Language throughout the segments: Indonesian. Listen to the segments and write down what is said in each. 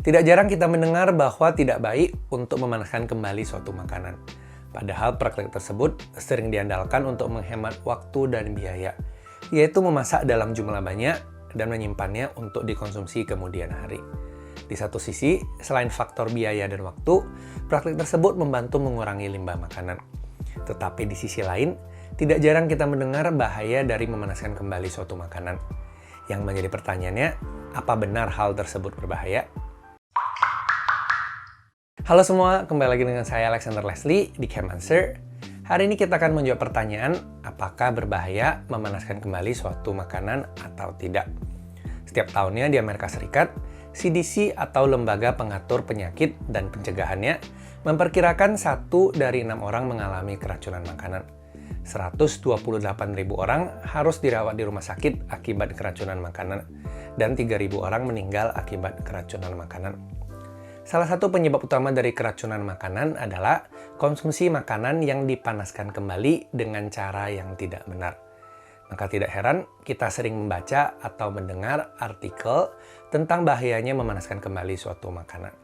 Tidak jarang kita mendengar bahwa tidak baik untuk memanaskan kembali suatu makanan. Padahal praktek tersebut sering diandalkan untuk menghemat waktu dan biaya, yaitu memasak dalam jumlah banyak dan menyimpannya untuk dikonsumsi kemudian hari. Di satu sisi, selain faktor biaya dan waktu, praktek tersebut membantu mengurangi limbah makanan. Tetapi di sisi lain, tidak jarang kita mendengar bahaya dari memanaskan kembali suatu makanan. Yang menjadi pertanyaannya, apa benar hal tersebut berbahaya? Halo semua, kembali lagi dengan saya Alexander Leslie di Camp Answer. Hari ini kita akan menjawab pertanyaan, apakah berbahaya memanaskan kembali suatu makanan atau tidak? Setiap tahunnya di Amerika Serikat, CDC atau Lembaga Pengatur Penyakit dan Pencegahannya memperkirakan 1 dari 6 orang mengalami keracunan makanan. 128.000 orang harus dirawat di rumah sakit akibat keracunan makanan, dan 3.000 orang meninggal akibat keracunan makanan. Salah satu penyebab utama dari keracunan makanan adalah konsumsi makanan yang dipanaskan kembali dengan cara yang tidak benar. Maka tidak heran kita sering membaca atau mendengar artikel tentang bahayanya memanaskan kembali suatu makanan.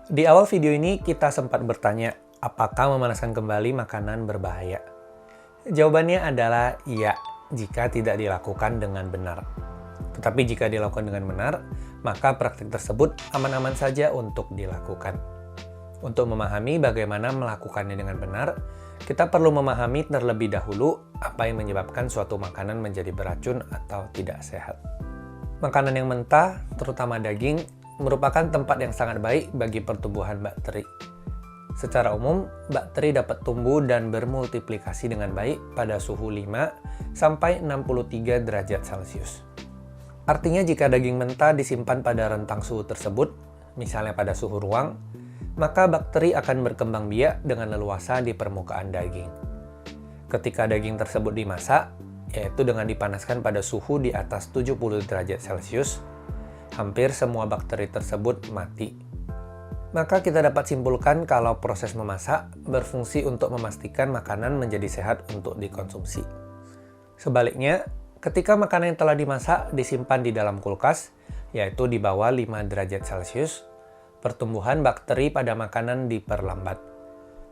Di awal video ini kita sempat bertanya, apakah memanaskan kembali makanan berbahaya? Jawabannya adalah iya, jika tidak dilakukan dengan benar. Tetapi jika dilakukan dengan benar, maka praktik tersebut aman-aman saja untuk dilakukan. Untuk memahami bagaimana melakukannya dengan benar, kita perlu memahami terlebih dahulu apa yang menyebabkan suatu makanan menjadi beracun atau tidak sehat. Makanan yang mentah, terutama daging, merupakan tempat yang sangat baik bagi pertumbuhan bakteri. Secara umum, bakteri dapat tumbuh dan bermultiplikasi dengan baik pada suhu 5 sampai 63 derajat Celcius. Artinya jika daging mentah disimpan pada rentang suhu tersebut, misalnya pada suhu ruang, maka bakteri akan berkembang biak dengan leluasa di permukaan daging. Ketika daging tersebut dimasak, yaitu dengan dipanaskan pada suhu di atas 70 derajat Celcius, hampir semua bakteri tersebut mati. Maka kita dapat simpulkan kalau proses memasak berfungsi untuk memastikan makanan menjadi sehat untuk dikonsumsi. Sebaliknya, ketika makanan yang telah dimasak disimpan di dalam kulkas, yaitu di bawah 5 derajat Celcius, pertumbuhan bakteri pada makanan diperlambat.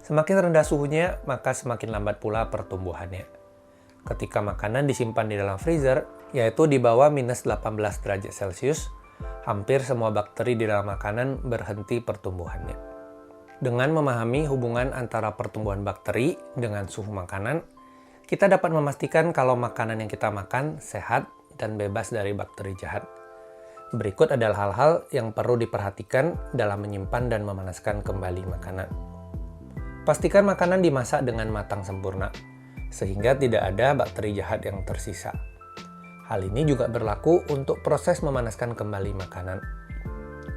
Semakin rendah suhunya, maka semakin lambat pula pertumbuhannya. Ketika makanan disimpan di dalam freezer, yaitu di bawah minus 18 derajat Celcius, hampir semua bakteri di dalam makanan berhenti pertumbuhannya. Dengan memahami hubungan antara pertumbuhan bakteri dengan suhu makanan, kita dapat memastikan kalau makanan yang kita makan sehat dan bebas dari bakteri jahat. Berikut adalah hal-hal yang perlu diperhatikan dalam menyimpan dan memanaskan kembali makanan. Pastikan makanan dimasak dengan matang sempurna, sehingga tidak ada bakteri jahat yang tersisa. Hal ini juga berlaku untuk proses memanaskan kembali makanan.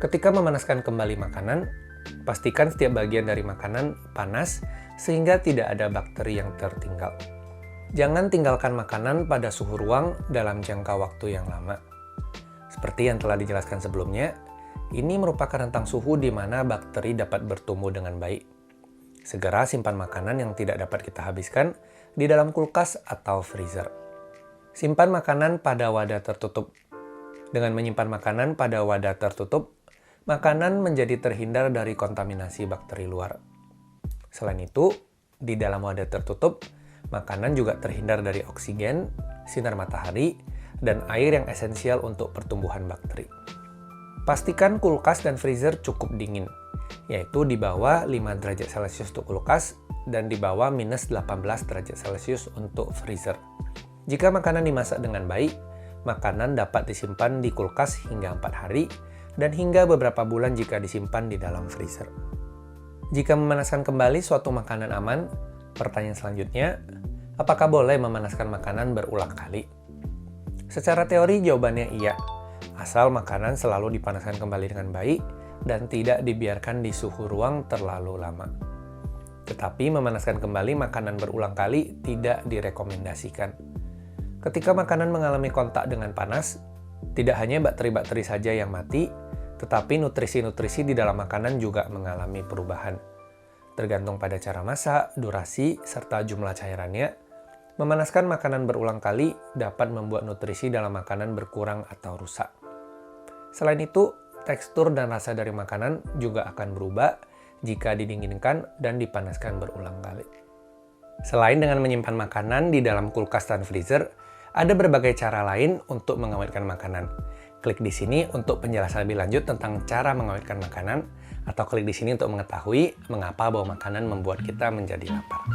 Ketika memanaskan kembali makanan, pastikan setiap bagian dari makanan panas sehingga tidak ada bakteri yang tertinggal. Jangan tinggalkan makanan pada suhu ruang dalam jangka waktu yang lama. Seperti yang telah dijelaskan sebelumnya, ini merupakan rentang suhu di mana bakteri dapat bertumbuh dengan baik. Segera simpan makanan yang tidak dapat kita habiskan di dalam kulkas atau freezer. Simpan makanan pada wadah tertutup. Dengan menyimpan makanan pada wadah tertutup, makanan menjadi terhindar dari kontaminasi bakteri luar. Selain itu, di dalam wadah tertutup, makanan juga terhindar dari oksigen, sinar matahari, dan air yang esensial untuk pertumbuhan bakteri. Pastikan kulkas dan freezer cukup dingin, yaitu di bawah 5 derajat Celcius untuk kulkas dan di bawah minus 18 derajat Celcius untuk freezer. Jika makanan dimasak dengan baik, makanan dapat disimpan di kulkas hingga 4 hari dan hingga beberapa bulan jika disimpan di dalam freezer. Jika memanaskan kembali suatu makanan aman, pertanyaan selanjutnya, apakah boleh memanaskan makanan berulang kali? Secara teori jawabannya iya, asal makanan selalu dipanaskan kembali dengan baik dan tidak dibiarkan di suhu ruang terlalu lama. Tetapi memanaskan kembali makanan berulang kali tidak direkomendasikan. Ketika makanan mengalami kontak dengan panas, tidak hanya bakteri-bakteri saja yang mati, tetapi nutrisi-nutrisi di dalam makanan juga mengalami perubahan. Tergantung pada cara masak, durasi, serta jumlah cairannya, memanaskan makanan berulang kali dapat membuat nutrisi dalam makanan berkurang atau rusak. Selain itu, tekstur dan rasa dari makanan juga akan berubah jika didinginkan dan dipanaskan berulang kali. Selain dengan menyimpan makanan di dalam kulkas dan freezer, ada berbagai cara lain untuk mengawetkan makanan. Klik di sini untuk penjelasan lebih lanjut tentang cara mengawetkan makanan, atau klik di sini untuk mengetahui mengapa bau makanan membuat kita menjadi lapar.